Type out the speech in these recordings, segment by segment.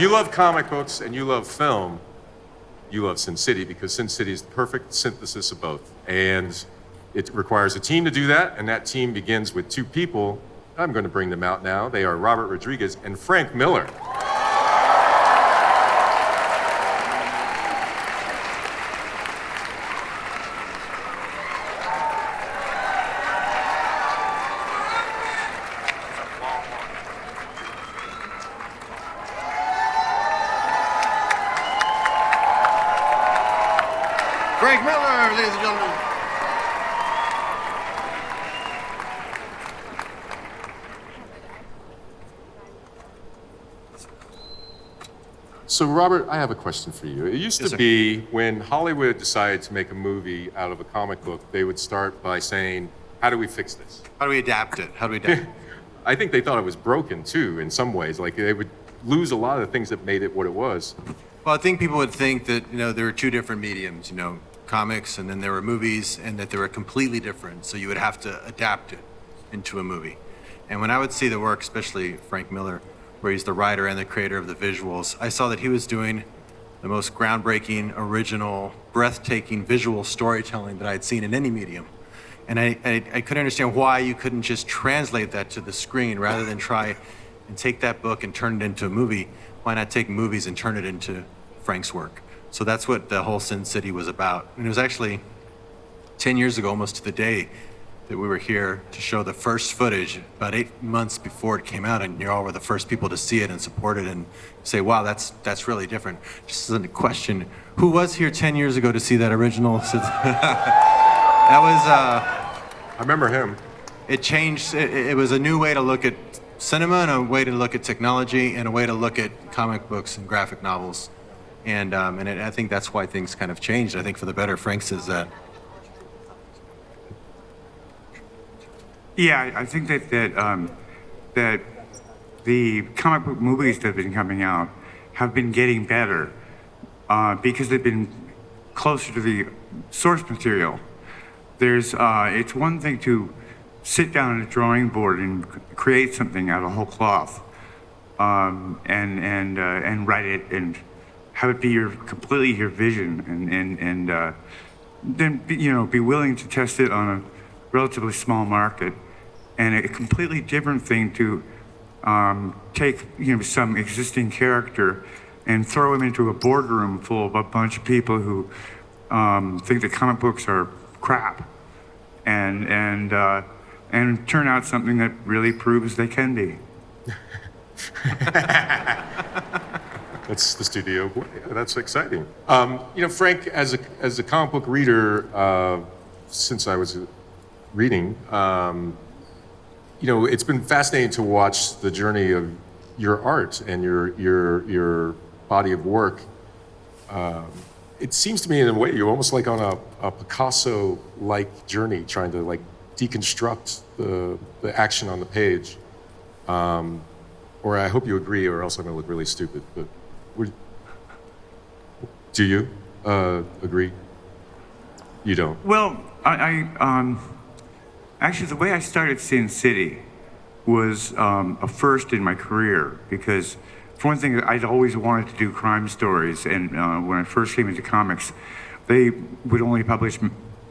you love comic books and you love film, you love Sin City, because Sin City is the perfect synthesis of both. And it requires a team to do that, and that team begins with two people. I'm going to bring them out now. They are Robert Rodriguez and Frank Miller. Frank Miller, ladies and gentlemen. So, Robert, I have a question for you. It used to be when Hollywood decided to make a movie out of a comic book, they would start by saying, how do we fix this? How do we adapt it? How do we adapt it? I think they thought it was broken, too, in some ways. Like, they would lose a lot of the things that made it what it was. Well, I think people would think that, there were two different mediums, comics, and then there were movies, and that they were completely different. So you would have to adapt it into a movie. And when I would see the work, especially Frank Miller, where he's the writer and the creator of the visuals, I saw that he was doing the most groundbreaking, original, breathtaking visual storytelling that I had seen in any medium. And I couldn't understand why you couldn't just translate that to the screen rather than try and take that book and turn it into a movie. Why not take movies and turn it into Frank's work? So that's what the whole Sin City was about. And it was actually 10 years ago, almost to the day, that we were here to show the first footage about 8 months before it came out, and you all were the first people to see it and support it and say, wow, that's really different. Just as a question, who was here 10 years ago to see that original? That was... I remember him. It changed, it was a new way to look at cinema and a way to look at technology and a way to look at comic books and graphic novels. And I think that's why things kind of changed. I think for the better. Frank says that. Yeah, I think that the comic book movies that have been coming out have been getting better because they've been closer to the source material. It's one thing to sit down at a drawing board and create something out of whole cloth, and write it and have it be completely your vision, and then be willing to test it on a relatively small market, and a completely different thing to take some existing character and throw him into a boardroom full of a bunch of people who think that comic books are crap, and turn out something that really proves they can be. That's the studio boy. That's exciting. Frank, as a comic book reader, since I was reading, it's been fascinating to watch the journey of your art and your body of work. It seems to me, in a way, you're almost like on a Picasso-like journey, trying to deconstruct the action on the page. Or I hope you agree, or else I'm going to look really stupid. But do you agree? You don't. Well, I actually, the way I started Sin City was a first in my career, because for one thing, I'd always wanted to do crime stories, and when I first came into comics, they would only publish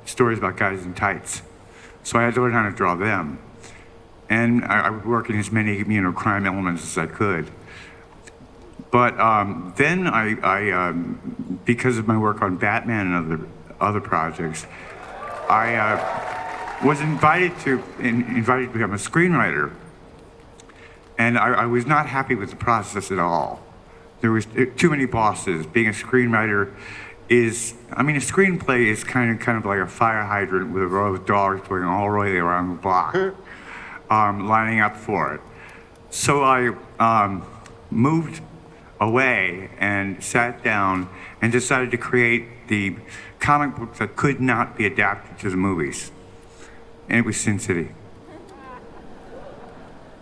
stories about guys in tights, so I had to learn how to draw them, and I would work in as many crime elements as I could. But then I because of my work on Batman and other projects, I was invited to become a screenwriter, and I was not happy with the process at all. There was too many bosses. Being a screenwriter a screenplay is kind of like a fire hydrant with a row of dogs going all the way around the block, lining up for it. So I moved away and sat down and decided to create the comic book that could not be adapted to the movies. And it was Sin City.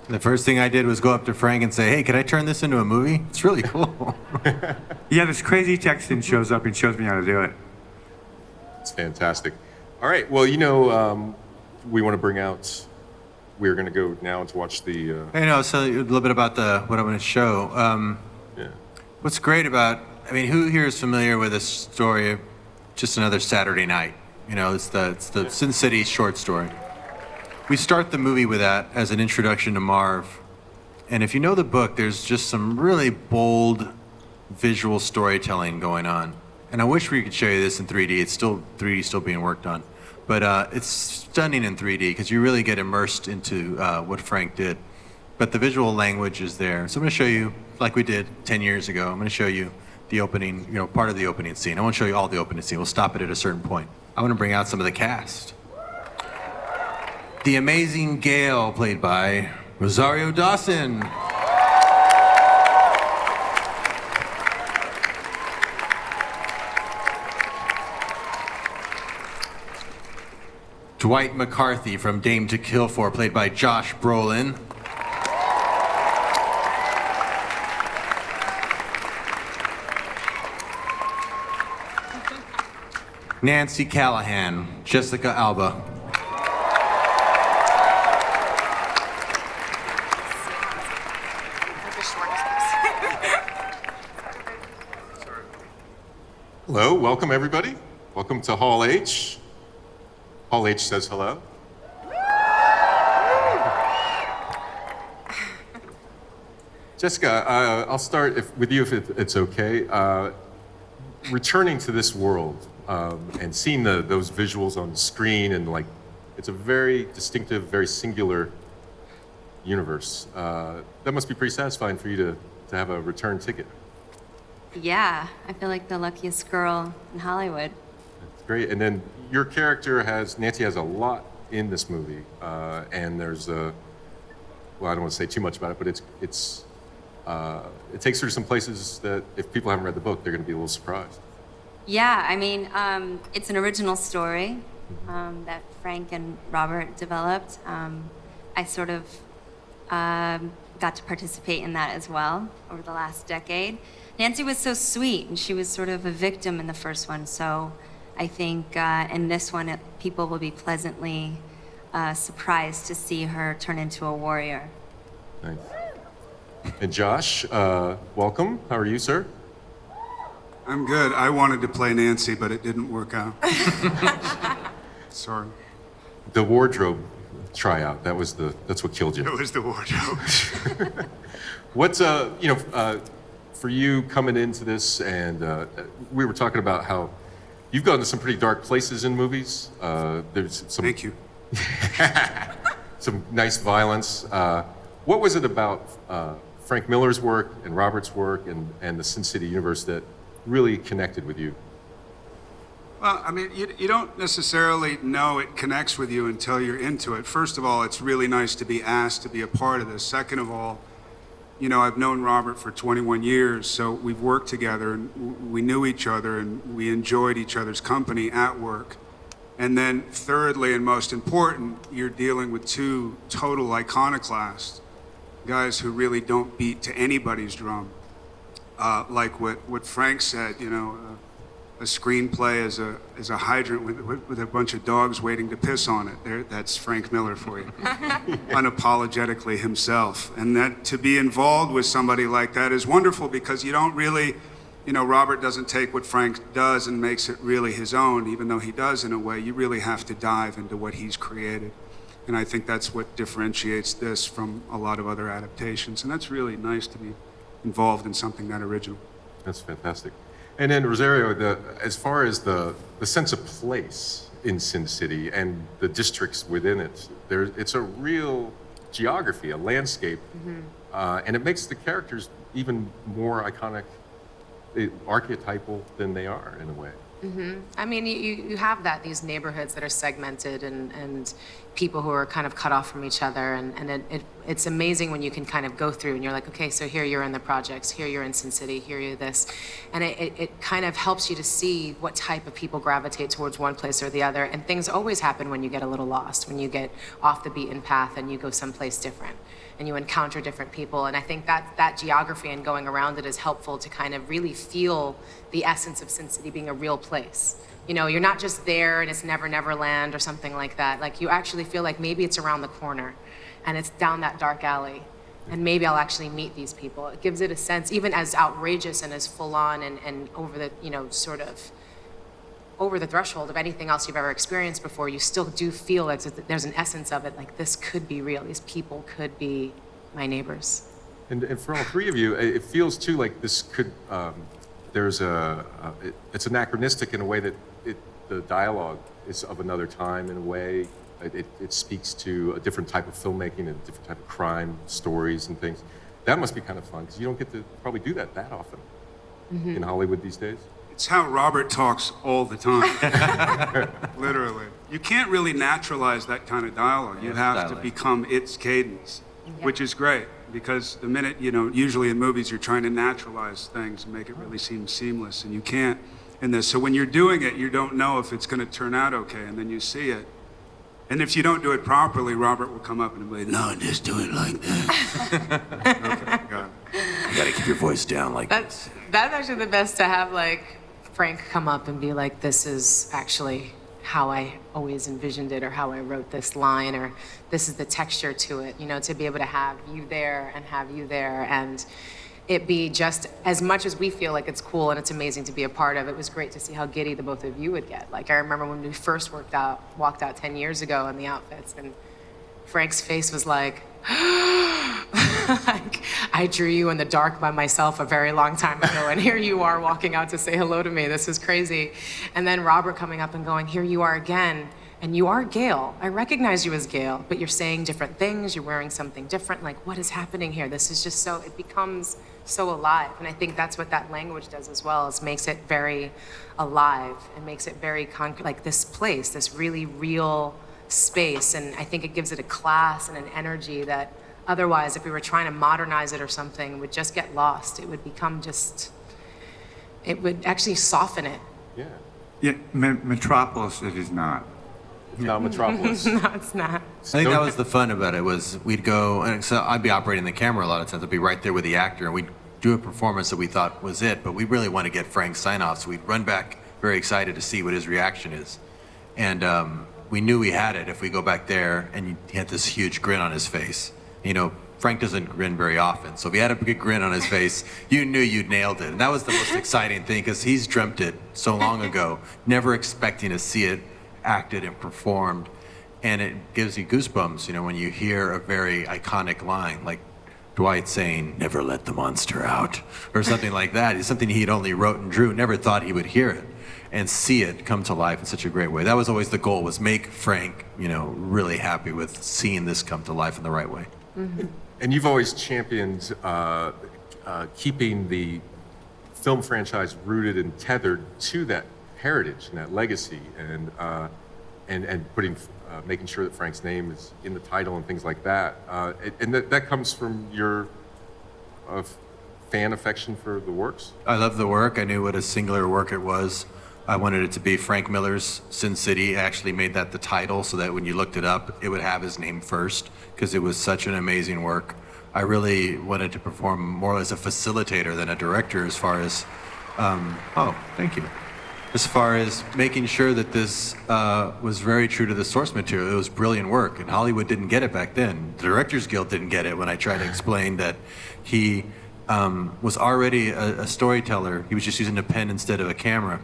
The first thing I did was go up to Frank and say, hey, can I turn this into a movie? It's really cool. Yeah, this crazy Texan shows up and shows me how to do it. It's fantastic. All right, well, we want to bring out, we're going to go now to watch the... so a little bit about what I'm going to show. Yeah. What's great about, I mean, who here is familiar with a story of Just Another Saturday Night? You know, it's the Sin City short story. We start the movie with that as an introduction to Marv. And if you know the book, there's just some really bold visual storytelling going on. And I wish we could show you this in 3D. It's still 3D, still being worked on. But it's stunning in 3D because you really get immersed into what Frank did. But the visual language is there. So I'm going to show you, like we did 10 years ago, I'm going to show you the opening, part of the opening scene. I won't show you all the opening scene. We'll stop it at a certain point. I want to bring out some of the cast. The amazing Gail, played by Rosario Dawson. Dwight McCarthy from Dame to Kill For, played by Josh Brolin. Nancy Callahan, Jessica Alba. Hello, welcome everybody. Welcome to Hall H. Hall H says hello. Jessica, I'll start with you if it's okay. Returning to this world and seeing those visuals on the screen, and it's a very distinctive, very singular universe. That must be pretty satisfying for you to have a return ticket. Yeah, I feel like the luckiest girl in Hollywood. That's great. And then your character Nancy has a lot in this movie, and there's I don't want to say too much about it, but it takes her to some places that if people haven't read the book, they're going to be a little surprised. Yeah, I mean, it's an original story that Frank and Robert developed. I sort of got to participate in that as well over the last decade. Nancy was so sweet, and she was sort of a victim in the first one, so I think in this one, people will be pleasantly surprised to see her turn into a warrior. Nice. And Josh, welcome. How are you, sir? I'm good. I wanted to play Nancy, but it didn't work out. Sorry. The wardrobe tryout, that's what killed you. It was the wardrobe. What's, for you coming into this, and we were talking about how you've gone to some pretty dark places in movies. There's some. Thank you. Some nice violence. What was it about Frank Miller's work and Robert's work and the Sin City universe that really connected with you? Well, I mean, you don't necessarily know it connects with you until you're into it. First of all, it's really nice to be asked to be a part of this. Second of all, I've known Robert for 21 years, so we've worked together, and we knew each other, and we enjoyed each other's company at work. And then thirdly, and most important, you're dealing with two total iconoclasts, guys who really don't beat to anybody's drum. Like what Frank said, a screenplay is a hydrant with a bunch of dogs waiting to piss on it. That's Frank Miller for you, unapologetically himself. And that to be involved with somebody like that is wonderful because you don't really, Robert doesn't take what Frank does and makes it really his own, even though he does in a way. You really have to dive into what he's created. And I think that's what differentiates this from a lot of other adaptations. And that's really nice to be involved in something that original. That's fantastic. And then Rosario, as far as the sense of place in Sin City and the districts within it, it's a real geography, a landscape, and it makes the characters even more iconic, archetypal than they are in a way. I mean, you have these neighborhoods that are segmented and people who are kind of cut off from each other. And it's amazing when you can kind of go through and you're like, okay, so here you're in the projects, here you're in Sin City, here you're this. And it kind of helps you to see what type of people gravitate towards one place or the other. And things always happen when you get a little lost, when you get off the beaten path and you go someplace different. And you encounter different people. And I think that geography and going around it is helpful to kind of really feel the essence of Sin City being a real place. You're not just there and it's Never Land or something like that. Like you actually feel like maybe it's around the corner and it's down that dark alley. and maybe I'll actually meet these people. It gives it a sense, even as outrageous and as full on and over the, sort of over the threshold of anything else you've ever experienced before, you still do feel like there's an essence of it, like this could be real. These people could be my neighbors. And for all three of you, it feels too like this could, it's anachronistic in a way that the dialogue is of another time in a way. It speaks to a different type of filmmaking and a different type of crime stories and things. That must be kind of fun because you don't get to probably do that often in Hollywood these days. It's how Robert talks all the time. Literally. You can't really naturalize that kind of dialogue. You have to become its cadence, which is great because the minute, usually in movies you're trying to naturalize things and make it really seem seamless, and you can't in this. So when you're doing it, you don't know if it's going to turn out okay, and then you see it. And if you don't do it properly, Robert will come up and be like, no, just do it like that. Okay, got it. You gotta keep your voice down like this. That's actually the best to have, like, Frank come up and be like, this is actually how I always envisioned it, or how I wrote this line, or this is the texture to it, to be able to have you there and have you there, and it be just as much as we feel like it's cool and it's amazing to be a part of. It was great to see how giddy the both of you would get. Like, I remember when we first walked out 10 years ago in the outfits, and Frank's face was like, like, I drew you in the dark by myself a very long time ago, and here you are walking out to say hello to me. This is crazy. And then Robert coming up and going, here you are again, and you are Gail. I recognize you as Gail, but you're saying different things. You're wearing something different. Like, what is happening here? This is just it becomes so alive. And I think that's what that language does as well, is makes it very alive and makes it very concrete, like this place, this really real space. And I think it gives it a class and an energy that otherwise, if we were trying to modernize it or something, would just get lost. It would become it would actually soften it. Yeah. Yeah, Metropolis, it is not. It's not Metropolis. No, it's not. I think that was the fun about it, was we'd go, and so I'd be operating the camera a lot of times. I'd be right there with the actor, and we'd do a performance that we thought was it, but we really want to get Frank's sign-off, so we'd run back very excited to see what his reaction is. And we knew we had it if we go back there, and he had this huge grin on his face. Frank doesn't grin very often, so if he had a big grin on his face, you knew you'd nailed it. And that was the most exciting thing, because he's dreamt it so long ago, never expecting to see it acted and performed, and it gives you goosebumps, when you hear a very iconic line, like Dwight saying, "Never let the monster out," or something like that. It's something he'd only wrote and drew, never thought he would hear it and see it come to life in such a great way. That was always the goal, was make Frank, really happy with seeing this come to life in the right way. Mm-hmm. And you've always championed keeping the film franchise rooted and tethered to that heritage and that legacy, and putting, making sure that Frank's name is in the title and things like that. And that comes from your fan affection for the works. I love the work. I knew what a singular work it was. I wanted it to be Frank Miller's Sin City. I actually made that the title so that when you looked it up, it would have his name first, because it was such an amazing work. I really wanted to perform more as a facilitator than a director, as far as, thank you. As far as making sure that this was very true to the source material. It was brilliant work, and Hollywood didn't get it back then. The Directors Guild didn't get it when I tried to explain that he was already a storyteller. He was just using a pen instead of a camera.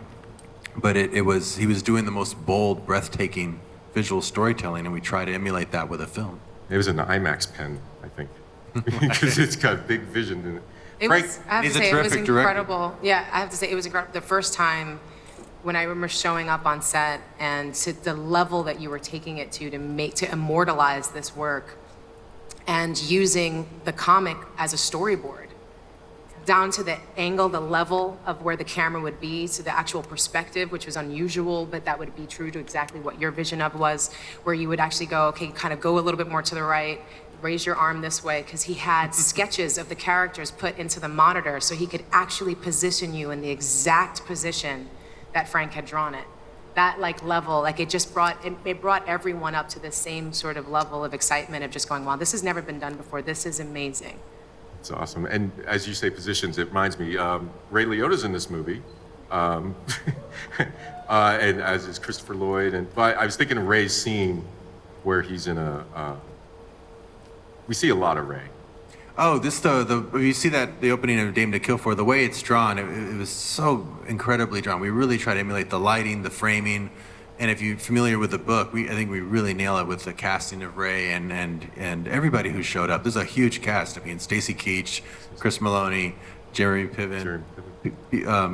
But he was doing the most bold, breathtaking visual storytelling, and we try to emulate that with a film. It was an IMAX pen, I think, because it's got big vision in it. I have to he's a say, it was terrific director. incredible. Yeah, I have to say, it was incredible. The first time when I remember showing up on set, and to the level that you were taking it to immortalize this work, and using the comic as a storyboard, down to the angle, the level of where the camera would be, to the actual perspective, which was unusual, but that would be true to exactly what your vision of was, where you would actually go, okay, kind of go a little bit more to the right, raise your arm this way, because he had sketches of the characters put into the monitor so he could actually position you in the exact position that Frank had drawn it. That level, it just brought everyone up to the same sort of level of excitement of just going, wow, this has never been done before. This is amazing. It's awesome. And as you say, positions, it reminds me, Ray Liotta's in this movie, and as is Christopher Lloyd. But I was thinking of Ray's scene where he's in we see a lot of Ray. Oh, this the you see that the opening of Dame to Kill For, the way it's drawn, it was so incredibly drawn. We really try to emulate the lighting, the framing, and if you're familiar with the book, I think we really nail it with the casting of Ray and everybody who showed up. There's a huge cast. I mean, Stacy Keach, Chris Maloney, Jeremy Piven,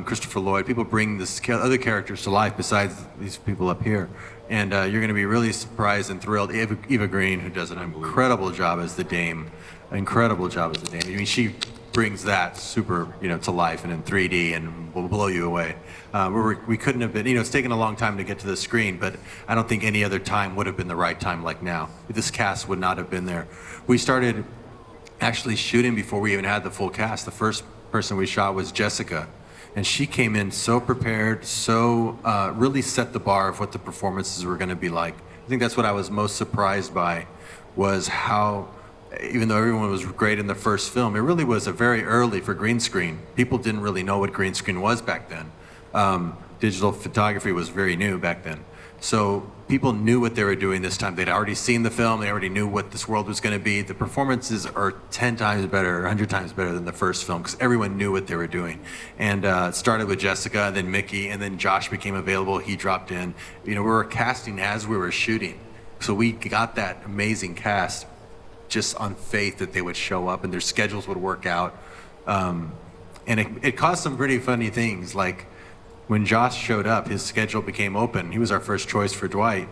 Christopher Lloyd. People bring other characters to life besides these people up here. And you're going to be really surprised and thrilled. Eva Green, who does an incredible job as the Dame, incredible job as the Dame. I mean, she brings that super, to life and in 3D and will blow you away. We couldn't have been, it's taken a long time to get to the screen, but I don't think any other time would have been the right time like now. This cast would not have been there. We started actually shooting before we even had the full cast. The first person we shot was Jessica. And she came in so prepared, so really set the bar of what the performances were going to be like. I think that's what I was most surprised by, was how, even though everyone was great in the first film, it really was a very early for green screen. People didn't really know what green screen was back then. Digital photography was very new back then. So people knew what they were doing this time. They'd already seen the film. They already knew what this world was going to be. The performances are 10 times better, or 100 times better than the first film, because everyone knew what they were doing. And it started with Jessica, then Mickey, and then Josh became available. He dropped in. We were casting as we were shooting. So we got that amazing cast just on faith that they would show up and their schedules would work out. And it caused some pretty funny things, like when Josh showed up, his schedule became open. He was our first choice for Dwight,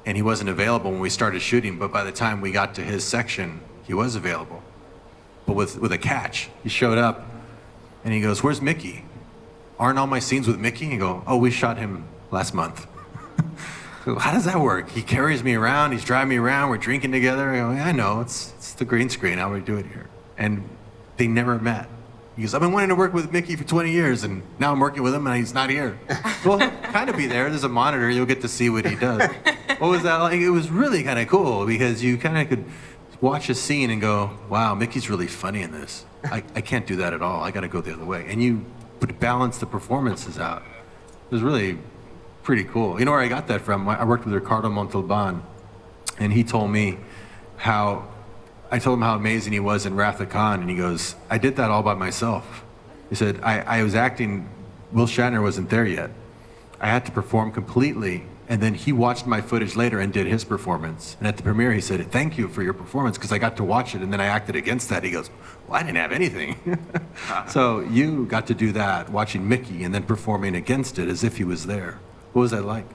and he wasn't available when we started shooting, but by the time we got to his section, he was available. But with a catch. He showed up, and he goes, "Where's Mickey? Aren't all my scenes with Mickey?" And you go, "Oh, we shot him last month." So how does that work? He carries me around, he's driving me around, we're drinking together. I go, "Yeah, I know, it's the green screen, how we do it here." And they never met. He goes, "I've been wanting to work with Mickey for 20 years, and now I'm working with him, and he's not here." Well, kind of be there. There's a monitor. You'll get to see what he does. What was that like? It was really kind of cool, because you kind of could watch a scene and go, "Wow, Mickey's really funny in this. I can't do that at all. I got to go the other way." And you would balance the performances out. It was really pretty cool. You know where I got that from? I worked with Ricardo Montalban, and he told me how... I told him how amazing he was in Wrath of Khan, and he goes, "I did that all by myself." He said, I was acting, Will Shatner wasn't there yet. I had to perform completely, and then he watched my footage later and did his performance. And at the premiere, he said, "Thank you for your performance," because I got to watch it, and then I acted against that. He goes, "Well, I didn't have anything." So you got to do that, watching Mickey, and then performing against it as if he was there. What was that like?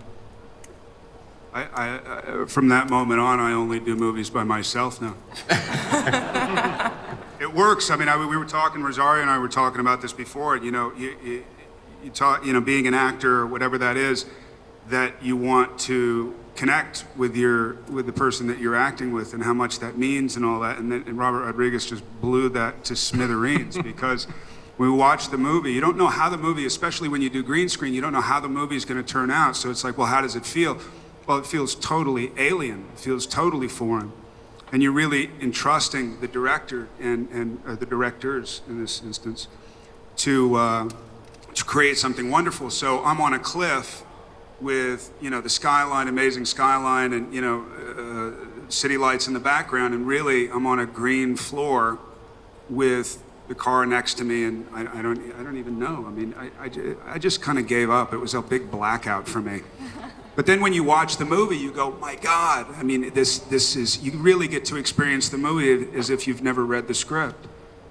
From that moment on, I only do movies by myself now. It works. I mean, we were talking, Rosario and I were talking about this before. You talk, being an actor or whatever that is, that you want to connect with the person that you're acting with and how much that means and all that. And Robert Rodriguez just blew that to smithereens because when we watch the movie, you don't know how the movie, especially when you do green screen, you don't know how the movie is going to turn out. So it's like, well, how does it feel? Well, it feels totally alien. It feels totally foreign. And you're really entrusting the director and the directors in this instance to create something wonderful. So I'm on a cliff with, the skyline, amazing skyline, and, city lights in the background. And really, I'm on a green floor with the car next to me, and I don't even know. I mean, I just kind of gave up. It was a big blackout for me. But then when you watch the movie, you go, my God, I mean, this is, you really get to experience the movie as if you've never read the script.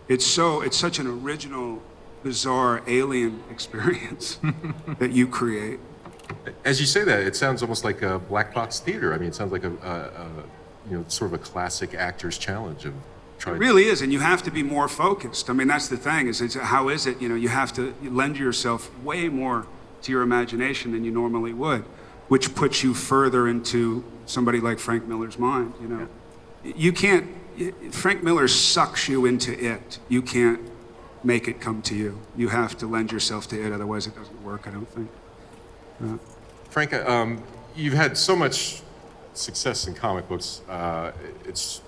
It's such an original, bizarre, alien experience that you create. As you say that, it sounds almost like a black box theater. I mean, it sounds like sort of a classic actor's challenge of trying. It really is, and you have to be more focused. I mean, that's the thing, how is it, you have to lend yourself way more to your imagination than you normally would, which puts you further into somebody like Frank Miller's mind, Yeah. You can't, Frank Miller sucks you into it. You can't make it come to you. You have to lend yourself to it, otherwise it doesn't work, I don't think. Frank, you've had so much success in comic books. It's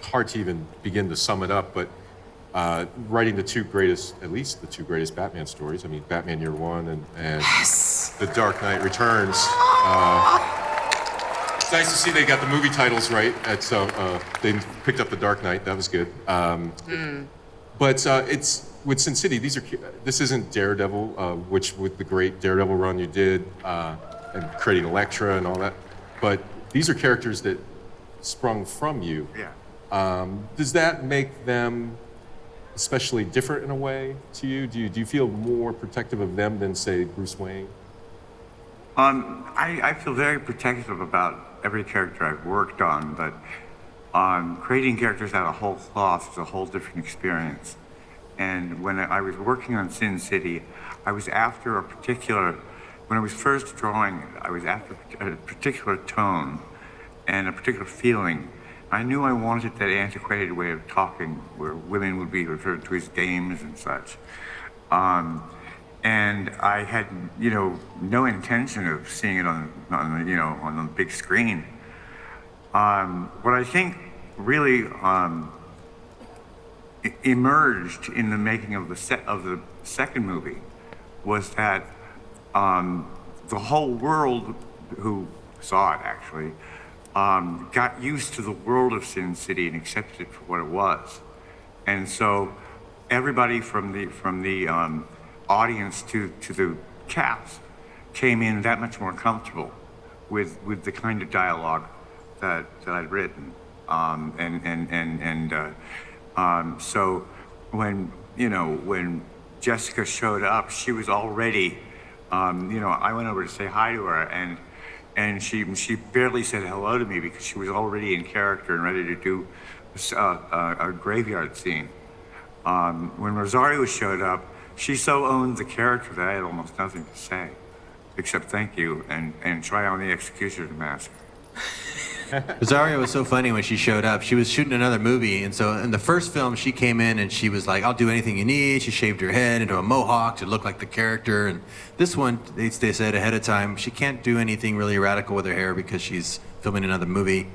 hard to even begin to sum it up, but writing at least the two greatest Batman stories. I mean, Batman Year One and Yes. The Dark Knight Returns. It's nice to see they got the movie titles right. They picked up The Dark Knight. That was good. But it's with Sin City. This isn't Daredevil, which with the great Daredevil run you did, and creating Elektra and all that. But these are characters that sprung from you. Yeah. Does that make them especially different in a way to you? Do you feel more protective of them than, say, Bruce Wayne? I feel very protective about every character I've worked on, but creating characters out of whole cloth is a whole different experience. And when I was working on Sin City, I was after a particular, when I was first drawing it, I was after a particular tone and a particular feeling. I knew I wanted that antiquated way of talking where women would be referred to as dames and such. And I had, no intention of seeing it on the big screen. What I think really emerged in the making of the second movie was that the whole world who saw it actually got used to the world of Sin City and accepted it for what it was. And so everybody from the audience to the cast came in that much more comfortable with the kind of dialogue that I'd written. So when Jessica showed up, she was already, I went over to say hi to her, and she barely said hello to me because she was already in character and ready to do a graveyard scene. When Rosario showed up, she so owned the character that I had almost nothing to say, except thank you and try on the executioner mask. Rosario was so funny when she showed up. She was shooting another movie, and so in the first film, she came in and she was like, "I'll do anything you need." She shaved her head into a mohawk to look like the character. And this one, they said ahead of time, she can't do anything really radical with her hair because she's filming another movie.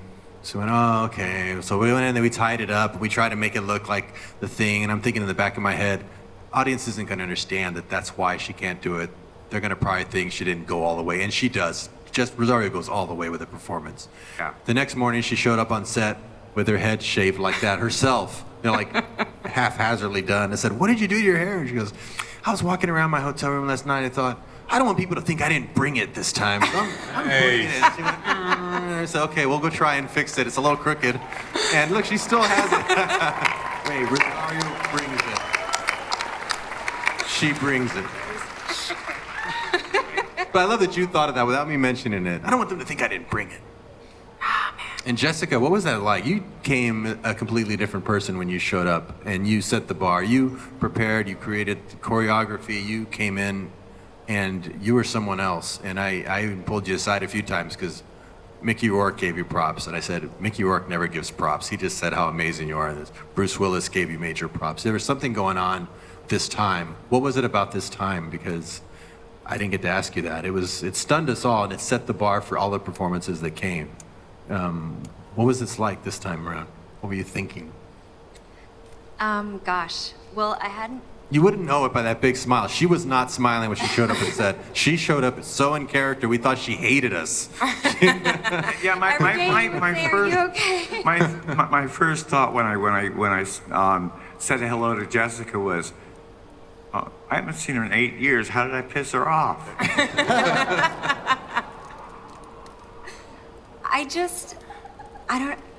So we went, oh, okay. So we went in and we tied it up. We tried to make it look like the thing. And I'm thinking in the back of my head, audience isn't going to understand that that's why she can't do it. They're going to probably think she didn't go all the way, and she does. Just Rosario goes all the way with the performance. Yeah. The next morning, she showed up on set with her head shaved like that herself, like haphazardly done. I said, "What did you do to your hair?" And she goes, "I was walking around my hotel room last night and thought, I don't want people to think I didn't bring it this time. So I'm bringing it." She went, I said, "Okay, we'll go try and fix it. It's a little crooked." And look, she still has it. Wait, Rosario brings it. She brings it. But I love that you thought of that without me mentioning it. I don't want them to think I didn't bring it. And Jessica, what was that like? You came a completely different person when you showed up, and you set the bar. You prepared, you created choreography, you came in, and you were someone else. And I even pulled you aside a few times because Mickey Rourke gave you props. And I said, Mickey Rourke never gives props. He just said how amazing you are. And Bruce Willis gave you major props. There was something going on this time. What was it about this time? Because I didn't get to ask you that. It stunned us all, and it set the bar for all the performances that came. What was this like this time around? What were you thinking? Gosh. Well, I hadn't. You wouldn't know it by that big smile. She was not smiling when she showed up and said, she showed up so in character, we thought she hated us. Yeah, my first thought when I said hello to Jessica was, I haven't seen her in 8 years. How did I piss her off?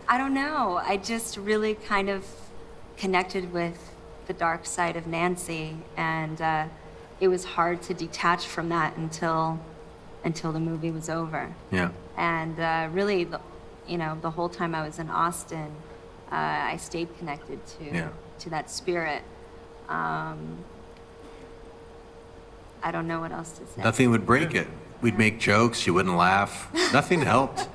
I don't know. I just really kind of connected with the dark side of Nancy, and it was hard to detach from that until the movie was over. Yeah. And really, the whole time I was in Austin, I stayed connected to that spirit. I don't know what else to say. Nothing would break it. We'd make jokes, you wouldn't laugh. Nothing helped.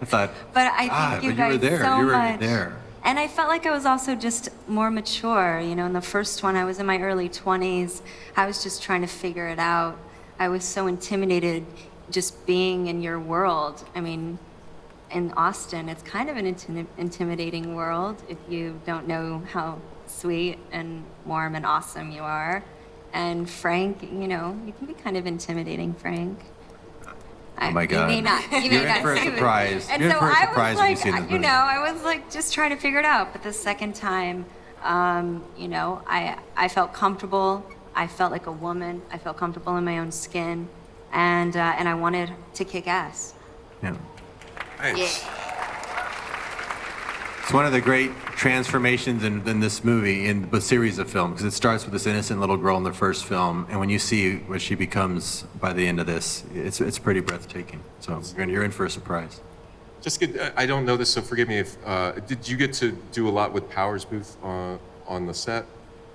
I thought, but I thank you guys were there. so You were much. there. And I felt like I was also just more mature. In the first one, I was in my early 20s. I was just trying to figure it out. I was so intimidated just being in your world. I mean, in Austin, it's kind of an intimidating world if you don't know how sweet and warm and awesome you are. And Frank, you can be kind of intimidating, Frank. Oh my God. You may not. You may You're in not for a see it. surprise. And You're in so for a I surprise was when you like, see this movie. I was like just trying to figure it out. But the second time, I felt comfortable. I felt like a woman. I felt comfortable in my own skin, and I wanted to kick ass. Yeah. Nice. It's one of the great transformations in this movie, in the series of films, because it starts with this innocent little girl in the first film, and when you see what she becomes by the end of this, it's pretty breathtaking. So you're in for a surprise. I don't know this, so forgive me if, did you get to do a lot with Powers Booth on the set?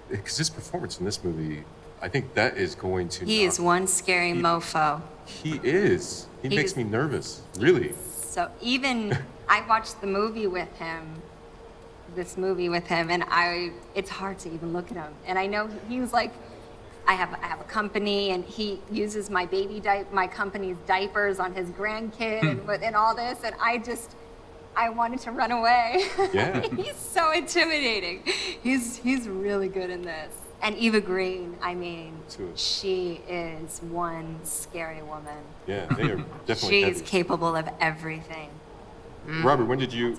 Because his performance in this movie, I think that is going to He is one scary mofo. He is. He makes is- me nervous, really. So even I watched the movie with him, this movie with him, and it's hard to even look at him. And I know he was like, I have a company, and he uses my company's diapers on his grandkid, and all this, and I wanted to run away. Yeah. He's so intimidating. He's really good in this. And Eva Green, I mean, Too. she is one scary woman. Yeah, they are definitely She heavy. is capable of everything. Robert, when did you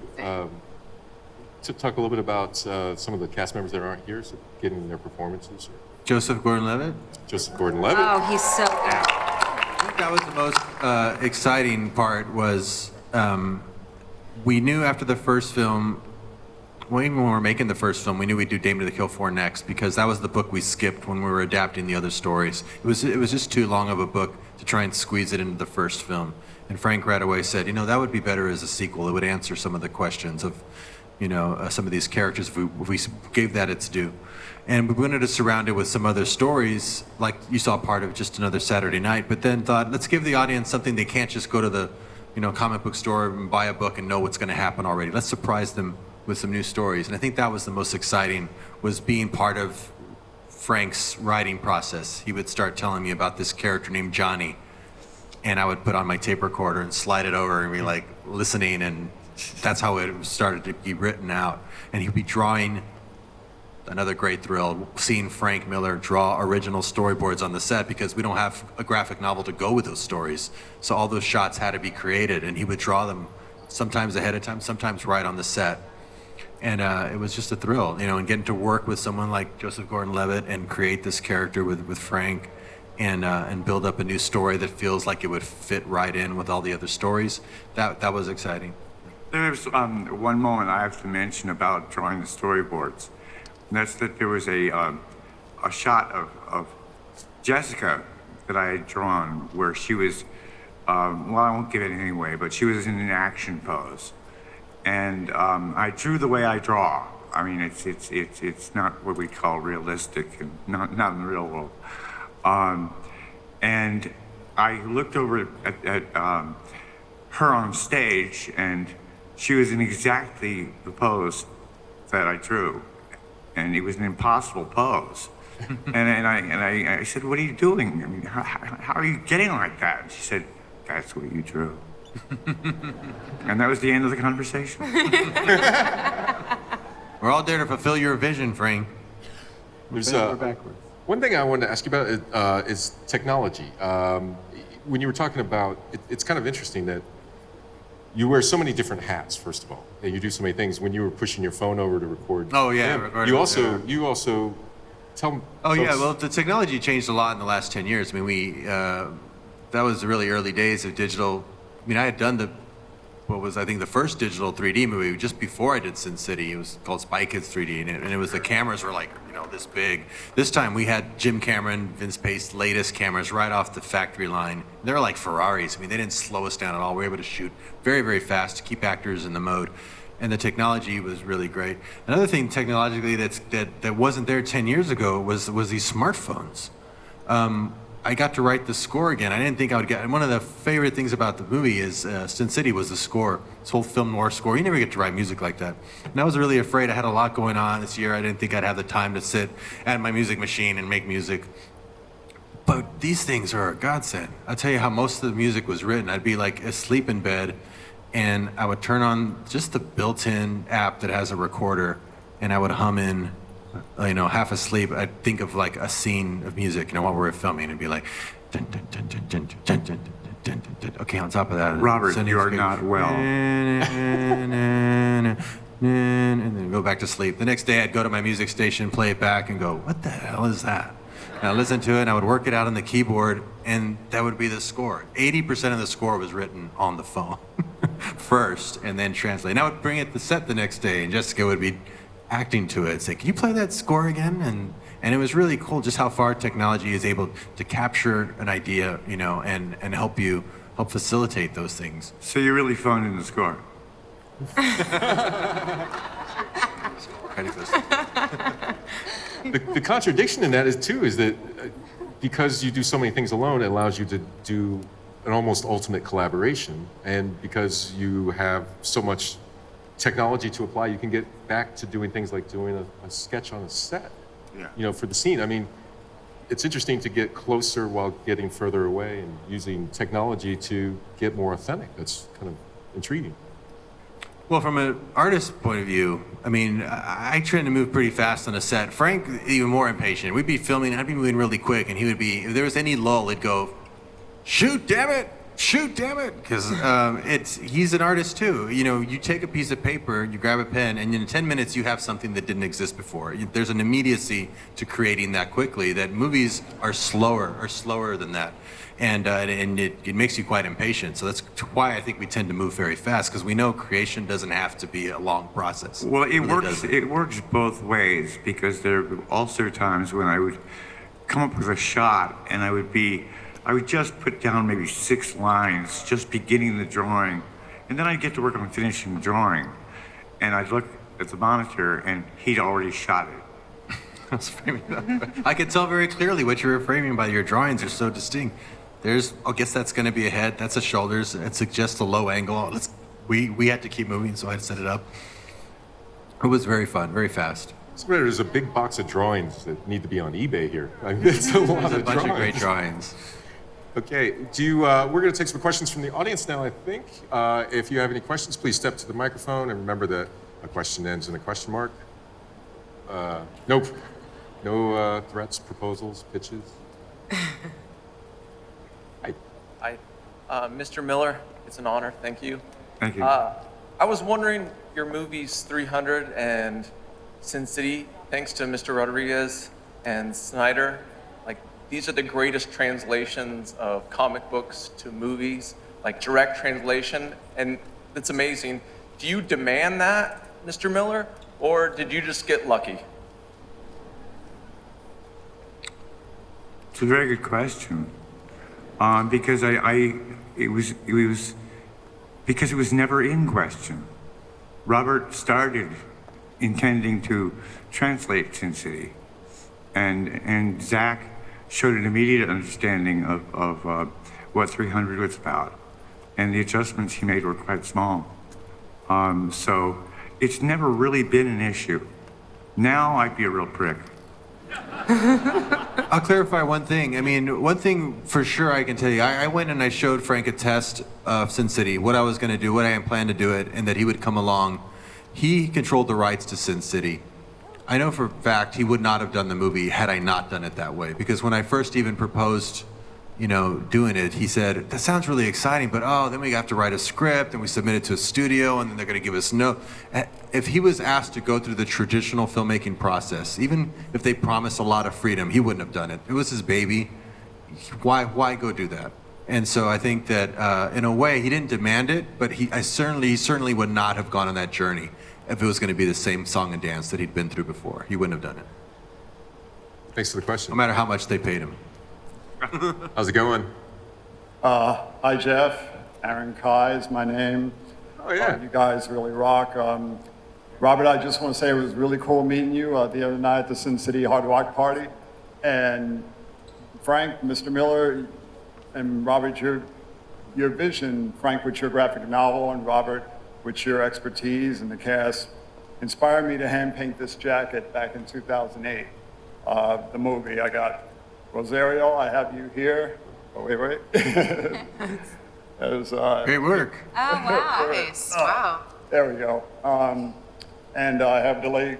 talk a little bit about some of the cast members that aren't here, so getting their performances? Joseph Gordon-Levitt? Joseph Gordon-Levitt. Oh, he's so good. I think that was the most exciting part was we knew after the first film, well, even when we were making the first film, we knew we'd do Dame to the Kill for next because that was the book we skipped when we were adapting the other stories. It was just too long of a book to try and squeeze it into the first film. And Frank right away said, that would be better as a sequel. It would answer some of the questions of, some of these characters if we gave that its due. And we wanted to surround it with some other stories, like you saw part of Just Another Saturday Night, but then thought, let's give the audience something they can't just go to the, comic book store and buy a book and know what's going to happen already. Let's surprise them with some new stories. And I think that was the most exciting, was being part of Frank's writing process. He would start telling me about this character named Johnny, and I would put on my tape recorder and slide it over and be like listening, and that's how it started to be written out. And he'd be drawing. Another great thrill, seeing Frank Miller draw original storyboards on the set, because we don't have a graphic novel to go with those stories. So all those shots had to be created, and he would draw them sometimes ahead of time, sometimes right on the set. And it was just a thrill, and getting to work with someone like Joseph Gordon-Levitt and create this character with Frank and build up a new story that feels like it would fit right in with all the other stories. That was exciting. There's one moment I have to mention about drawing the storyboards. And that's that there was a shot of Jessica that I had drawn where she was, I won't give anything away, but she was in an action pose. And I drew the way I draw. I mean, it's not what we call realistic, and not in the real world. And I looked over at her on stage, and she was in exactly the pose that I drew. And it was an impossible pose. and I said, "What are you doing? I mean, how are you getting like that?" And she said, "That's what you drew." And that was the end of the conversation. We're all there to fulfill your vision, Frank. There's We're backwards. one thing I wanted to ask you about is technology. When you were talking about, it's kind of interesting that you wear so many different hats, first of all, and you do so many things. When you were pushing your phone over to record, Oh, yeah, him, record you it, also yeah. you also tell. Oh yeah, folks- well the technology changed a lot in the last 10 years. I mean, that was the really early days of digital. I mean, I had done I think the first digital 3D movie just before I did Sin City. It was called Spy Kids 3D, and it was, the cameras were like, this big. This time we had Jim Cameron, Vince Pace's latest cameras right off the factory line. They were like Ferraris. I mean, they didn't slow us down at all. We were able to shoot very, very fast to keep actors in the mode. And the technology was really great. Another thing technologically that wasn't there 10 years ago was these smartphones. I got to write the score again. I didn't think I would get. And one of the favorite things about the movie is Sin City was the score. This whole film noir score. You never get to write music like that. And I was really afraid. I had a lot going on this year. I didn't think I'd have the time to sit at my music machine and make music. But these things are a godsend. I'll tell you how most of the music was written. I'd be like asleep in bed, and I would turn on just the built-in app that has a recorder, and I would hum in, half asleep. I'd think of like a scene of music, while we were filming, and be like, dun, dun, dun, dun, dun, dun, dun, dun, Okay, on top of that. Robert, sending you are screen. not well. And then go back to sleep. The next day, I'd go to my music station, play it back, and go, what the hell is that? And I listened to it, and I would work it out on the keyboard, and that would be the score. 80% of the score was written on the phone first, and then translate. And I would bring it to set the next day, and Jessica would be acting to it, say, can you play that score again? And it was really cool just how far technology is able to capture an idea, you know, and help facilitate those things. So you really phoned in the score. The contradiction in that is that because you do so many things alone, it allows you to do an almost ultimate collaboration. And because you have so much technology to apply, you can get back to doing things like doing a sketch on a set, you know, for the scene. I mean, it's interesting to get closer while getting further away and using technology to get more authentic. That's kind of intriguing. Well, from an artist's point of view, I mean, I tend to move pretty fast on a set. Frank, even more impatient. We'd be filming, I'd be moving really quick, and he would be, if there was any lull, he'd go, shoot, damn it! Shoot, damn it! Because he's an artist too. You know, you take a piece of paper, you grab a pen, and in 10 minutes you have something that didn't exist before. There's an immediacy to creating that quickly that movies are slower than that. And it makes you quite impatient. So that's why I think we tend to move very fast, because we know creation doesn't have to be a long process. Well, it really works. doesn't. It works both ways, because there are also times when I would come up with a shot and I would just put down maybe 6 lines, just beginning the drawing, and then I'd get to work on finishing the drawing, and I'd look at the monitor and he'd already shot it. I could tell very clearly what you were framing by your drawings are so distinct. I guess that's going to be a head. That's a shoulders. It suggests a low angle. We had to keep moving, so I had to set it up. It was very fun, very fast. There's a big box of drawings that need to be on eBay here. I mean, it's a lot There's a of bunch drawings. of great drawings. Okay, we're going to take some questions from the audience now, I think. If you have any questions, please step to the microphone, and remember that a question ends in a question mark. Nope. No threats, proposals, pitches. Mr. Miller, it's an honor. Thank you. Thank you. I was wondering, your movies 300 and Sin City, thanks to Mr. Rodriguez and Snyder, like, these are the greatest translations of comic books to movies, like direct translation, and it's amazing. Do you demand that, Mr. Miller, or did you just get lucky? It's a very good question, because it was never in question. Robert started intending to translate Sin City, and Zach showed an immediate understanding of what 300 was about, and the adjustments he made were quite small. So it's never really been an issue. Now I'd be a real prick. I'll clarify one thing. I mean, one thing for sure I can tell you, I went and I showed Frank a test of Sin City, what I was going to do, what I had planned to do it, and that he would come along. He controlled the rights to Sin City. I know for a fact he would not have done the movie had I not done it that way, because when I first even proposed, you know, doing it, he said, that sounds really exciting, but then we have to write a script and we submit it to a studio and then they're going to give us no. If he was asked to go through the traditional filmmaking process, even if they promised a lot of freedom, he wouldn't have done it. It was his baby. Why go do that? And so I think that in a way he didn't demand it, but he certainly would not have gone on that journey if it was going to be the same song and dance that he'd been through before. He wouldn't have done it. Thanks for the question. No matter how much they paid him. How's it going? Hi, Jeff. Aaron Kai is my name. Oh, yeah. You guys really rock. Robert, I just want to say it was really cool meeting you the other night at the Sin City Hard Rock Party. And Frank, Mr. Miller, and Robert, your vision, Frank, with your graphic novel, and Robert, with your expertise and the cast, inspired me to hand paint this jacket back in 2008. The movie, I got Rosario, I have you here. Oh, wait. It was, Great work. Oh, wow. Nice. Wow. there we go. And I have the late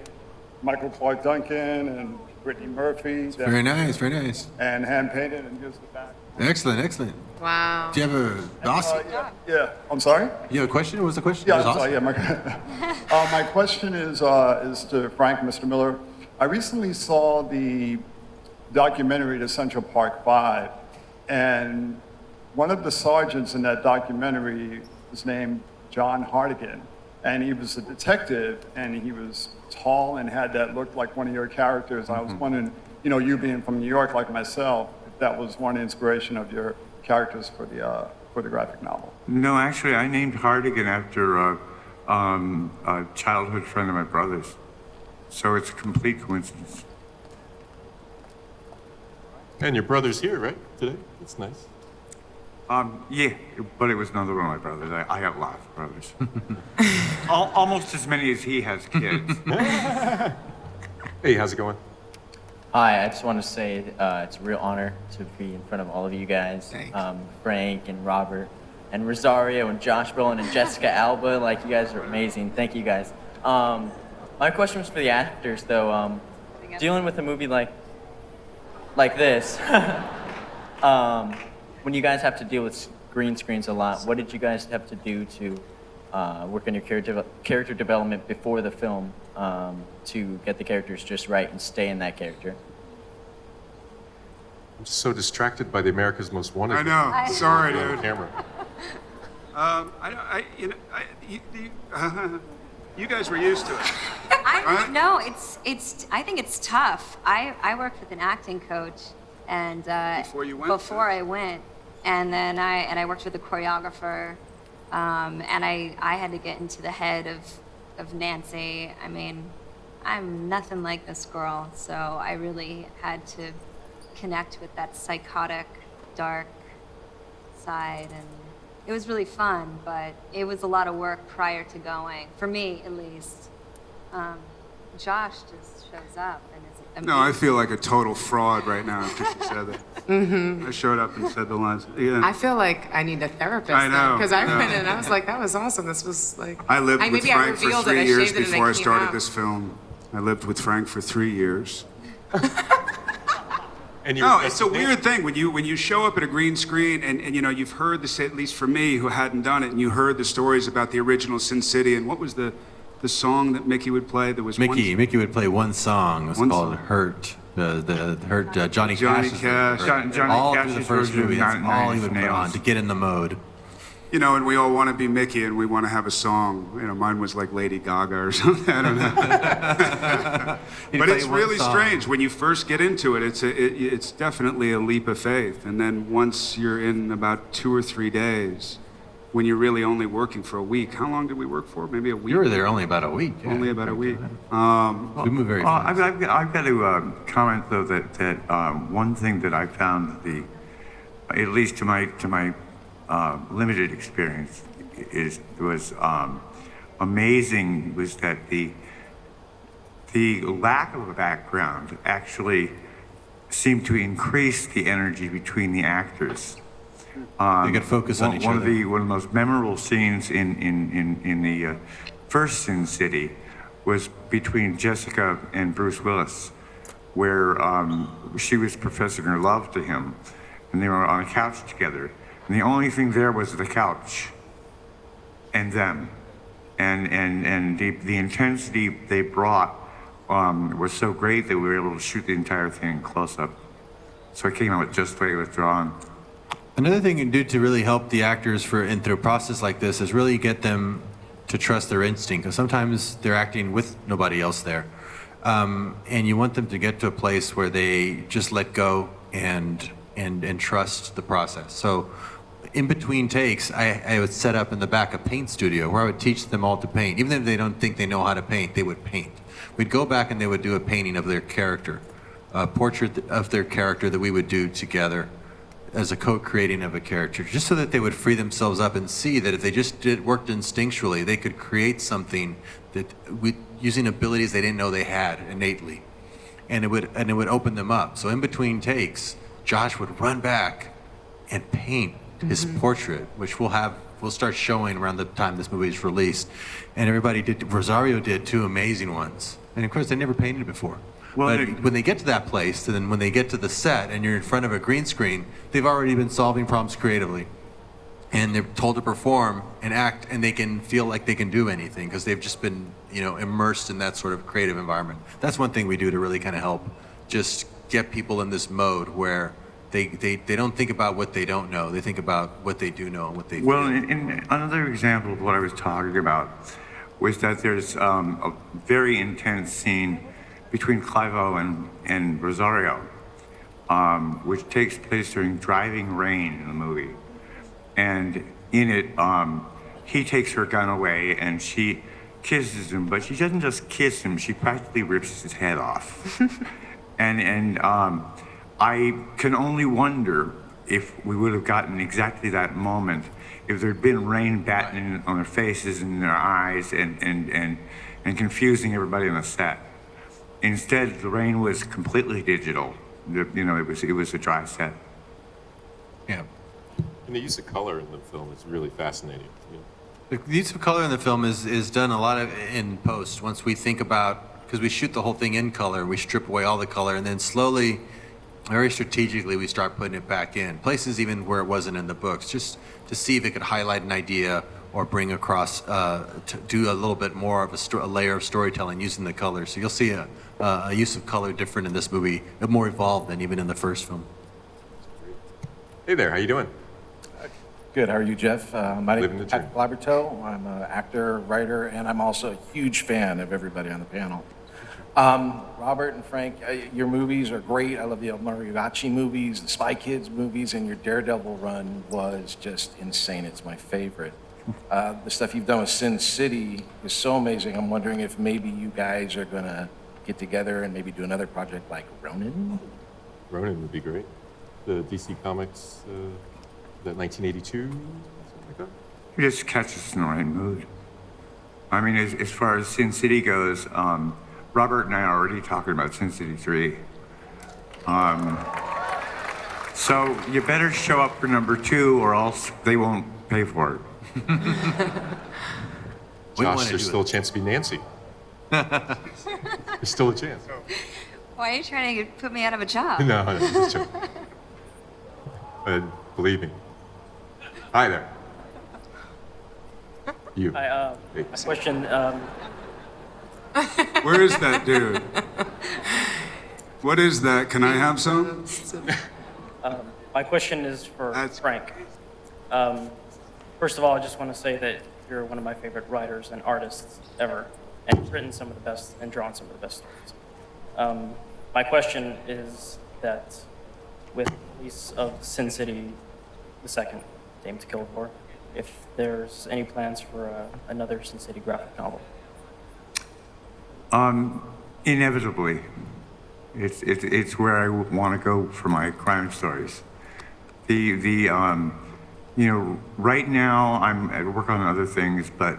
Michael Clark Duncan and Brittany Murphy. Very nice, very nice. And hand-painted, and here's the back. Excellent, excellent. Wow. Do you have a boss? Yeah, I'm sorry? You have a question? What was the question? Yeah, It was I'm sorry, yeah, my question is to Frank, Mr. Miller. I recently saw the documentary, The Central Park Five, and one of the sergeants in that documentary was named John Hardigan, and he was a detective, and he was tall and had that look like one of your characters. I was wondering, you know, you being from New York like myself, if that was one inspiration of your characters for the graphic novel. No, actually, I named Hardigan after a childhood friend of my brother's. So it's a complete coincidence. And your brother's here, right, today? That's nice. Yeah, but it was another one of my brothers. I have lots of brothers. Almost as many as he has kids. Hey, how's it going? Hi, I just want to say it's a real honor to be in front of all of you guys. Thanks. Frank and Robert and Rosario and Josh Brolin and Jessica Alba. Like, you guys are amazing. Thank you guys. My question was for the actors, though. Dealing with a movie like this, when you guys have to deal with green screens a lot, what did you guys have to do to work on your character development before the film to get the characters just right and stay in that character? I'm so distracted by the America's Most Wanted. I know. Sorry, dude. Camera. You guys were used to it. No, I think it's tough. I worked with an acting coach, and Before you went? before I went, and then I worked with a choreographer, and I had to get into the head of Nancy. I mean, I'm nothing like this girl, so I really had to connect with that psychotic, dark side, and it was really fun, but it was a lot of work prior to going, for me at least. Josh just shows up and is amazing. No, I feel like a total fraud right now after she said that. I showed up and said the lines. Yeah. I feel like I need a therapist. I know, Because I I know. went in and I was like, that was awesome. This was like. I lived with maybe I Frank for revealed it, 3 I years shaved it, and it before I came started out. this film. I lived with Frank for 3 years. And No, it's a weird thing when you show up at a green screen and you know you've heard this, at least for me who hadn't done it, and you heard the stories about the original Sin City, and what was the song that Mickey would play? There was Mickey would play one song. It was One called song. Hurt. The Hurt Johnny Johnny Cash's Cash. version. Johnny all Cash's through the first version of movie. That's Nine all he Inch would put Nails. on to get in the mode. You know, and we all want to be Mickey, and we want to have a song. You know, mine was like Lady Gaga or something. I don't know. He'd But play it's one really song. strange when you first get into it. It's definitely a leap of faith, and then once you're in about 2 or 3 days, when you're really only working for a week. How long did we work for? Maybe a week. You were there only about a week. yeah. Only about a week. We moved very Well, fast. I've got to comment though that one thing that I found at least to my limited experience was amazing was that the lack of a background actually seemed to increase the energy between the actors. They could focus on each One other. of the most memorable scenes in the first Sin City was between Jessica and Bruce Willis, where she was professing her love to him, and they were on a couch together, and the only thing there was the couch and them, and the intensity they brought was so great that we were able to shoot the entire thing close up. So it came out just the way it was drawn. Another thing you can do to really help the actors through a process like this is really get them to trust their instinct, because sometimes they're acting with nobody else there. And you want them to get to a place where they just let go and trust the process. So in between takes, I would set up in the back a paint studio where I would teach them all to paint. Even if they don't think they know how to paint, they would paint. We'd go back and they would do a painting of their character, a portrait of their character that we would do together as a co-creating of a character, just so that they would free themselves up and see that if they just worked instinctually, they could create something that using abilities they didn't know they had innately, and it would open them up. So in between takes, Josh would run back and paint his portrait, which we'll start showing around the time this movie is released. And everybody did. Rosario did 2 amazing ones, and of course they never painted before. Well, But when they get to that place, and then when they get to the set and you're in front of a green screen, they've already been solving problems creatively. And they're told to perform and act, and they can feel like they can do anything because they've just been, immersed in that sort of creative environment. That's one thing we do to really kind of help just get people in this mode where they don't think about what they don't know. They think about what they do know and what they feel. Well, in another example of what I was talking about was that there's a very intense scene between Clivo and Rosario, which takes place during driving rain in the movie. And in it, he takes her gun away and she kisses him, but she doesn't just kiss him, she practically rips his head off. and I can only wonder if we would have gotten exactly that moment if there'd been rain battening on their faces and their eyes and confusing everybody on the set. Instead, the rain was completely digital. It was a dry set. Yeah. And the use of color in the film is really fascinating. The use of color in the film is done a lot in post. Once we think about, because we shoot the whole thing in color, we strip away all the color, and then slowly, very strategically, we start putting it back in. Places even where it wasn't in the books, just to see if it could highlight an idea or bring across, to do a little bit more of a layer of storytelling using the color. So you'll see a use of color different in this movie, more evolved than even in the first film. Hey there, how you doing? Good. How are you, Jeff? My name Living the is dream. Pat Glaberto. I'm an actor, writer, and I'm also a huge fan of everybody on the panel. Robert and Frank, your movies are great. I love the El Mariachi movies, the Spy Kids movies, and your Daredevil run was just insane. It's my favorite. The stuff you've done with Sin City is so amazing. I'm wondering if maybe you guys are going to get together and maybe do another project like Ronin? Ronin would be great. The DC Comics, that 1982, something like that? It just catches us in the right mood. I mean, as far as Sin City goes, Robert and I are already talking about Sin City 3. So you better show up for number 2 or else they won't pay for it. Josh, there's still a chance to be Nancy. There's still a chance. Why are you trying to put me out of a job? No, just joking. Believe me. Hi there. You. Hi, Hey. my question, Where is that dude? What is that? Can I have some? my question is for That's- Frank. First of all, I just want to say that you're one of my favorite writers and artists ever, and you've written some of the best and drawn some of the best stories. My question is that with the release of Sin City, the second, Dame to Kill For, if there's any plans for another Sin City graphic novel. Inevitably. It's where I want to go for my crime stories. Right now I'm at work on other things, but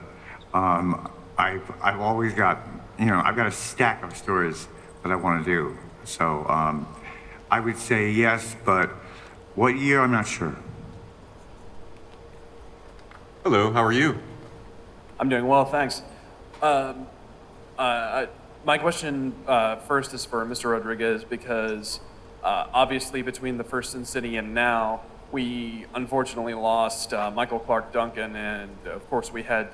I've always got, I've got a stack of stories that I want to do. So I would say yes, but what year, I'm not sure. Hello, how are you? I'm doing well, thanks. My question first is for Mr. Rodriguez because obviously between the first Sin City and now, we unfortunately lost Michael Clark Duncan, and of course we had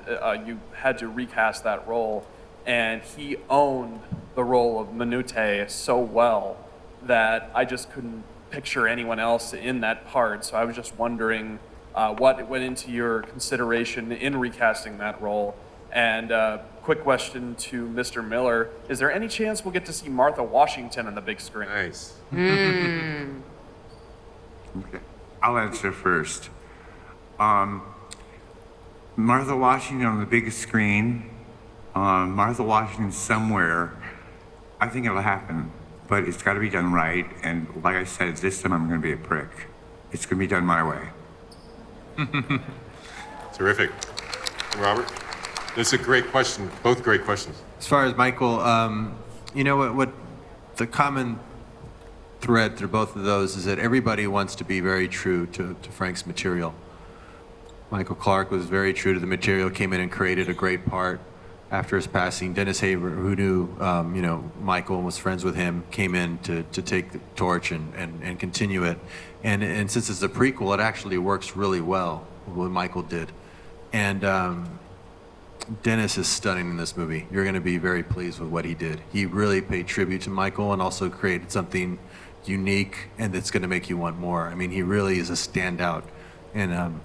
you had to recast that role, and he owned the role of Manute so well that I just couldn't picture anyone else in that part. So I was just wondering what went into your consideration in recasting that role. And quick question to Mr. Miller, is there any chance we'll get to see Martha Washington on the big screen? Nice. Okay. I'll answer first. Martha Washington on the biggest screen, Martha Washington somewhere, I think it'll happen, but it's got to be done right. And like I said, this time I'm going to be a prick. It's going to be done my way. Terrific. And Robert? This is a great question. Both great questions. As far as Michael, what the common thread through both of those is that everybody wants to be very true to Frank's material. Michael Clark was very true to the material, came in and created a great part. after his passing. Dennis Haber, who knew, Michael and was friends with him, came in to take the torch and continue it. And since it's a prequel, it actually works really well, what Michael did. And Dennis is stunning in this movie. You're going to be very pleased with what he did. He really paid tribute to Michael and also created something unique and that's going to make you want more. I mean, he really is a standout. And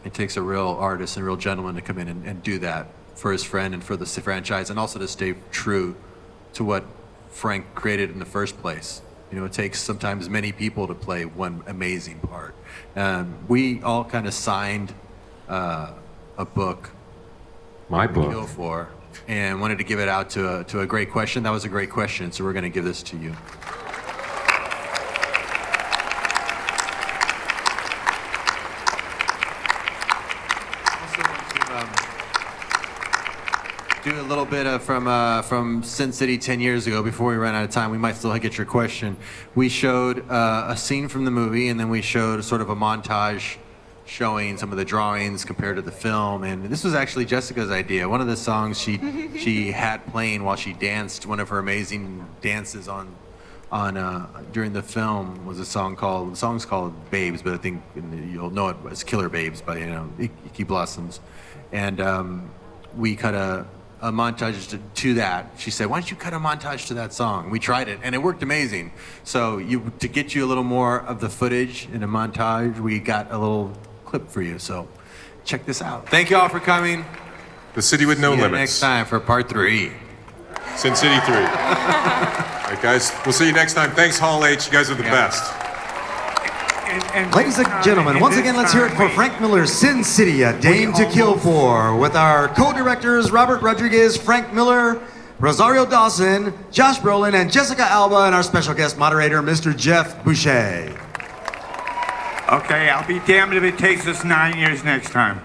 it takes a real artist and a real gentleman to come in and do that for his friend and for the franchise, and also to stay true to what Frank created in the first place. It takes sometimes many people to play one amazing part. We all kind of signed a book, My book. Kill For, and wanted to give it out to a great question. That was a great question, so we're going to give this to you. Do a little bit of from Sin City 10 years ago before we ran out of time. We might still get your question. We showed a scene from the movie, and then we showed sort of a montage showing some of the drawings compared to the film. And this was actually Jessica's idea. One of the songs she had playing while she danced, one of her amazing dances on during the film was the song's called Babes, but I think you'll know it as Killer Babes by Icky Blossoms. And we cut a montage to that. She said, why don't you cut a montage to that song? We tried it and it worked amazing. So to get you a little more of the footage in a montage, we got a little clip for you. So check this out. Thank you all for coming. The City with No See you Limits. next time for part 3. Sin City 3. All right, guys, we'll see you next time. Thanks, Hall H. You guys are the best. Ladies and gentlemen, once again, let's hear it for Frank Miller's Sin City, A Dame to Kill For, with our co-directors Robert Rodriguez, Frank Miller, Rosario Dawson, Josh Brolin, and Jessica Alba, and our special guest moderator, Mr. Jeff Boucher. Okay, I'll be damned if it takes us 9 years next time.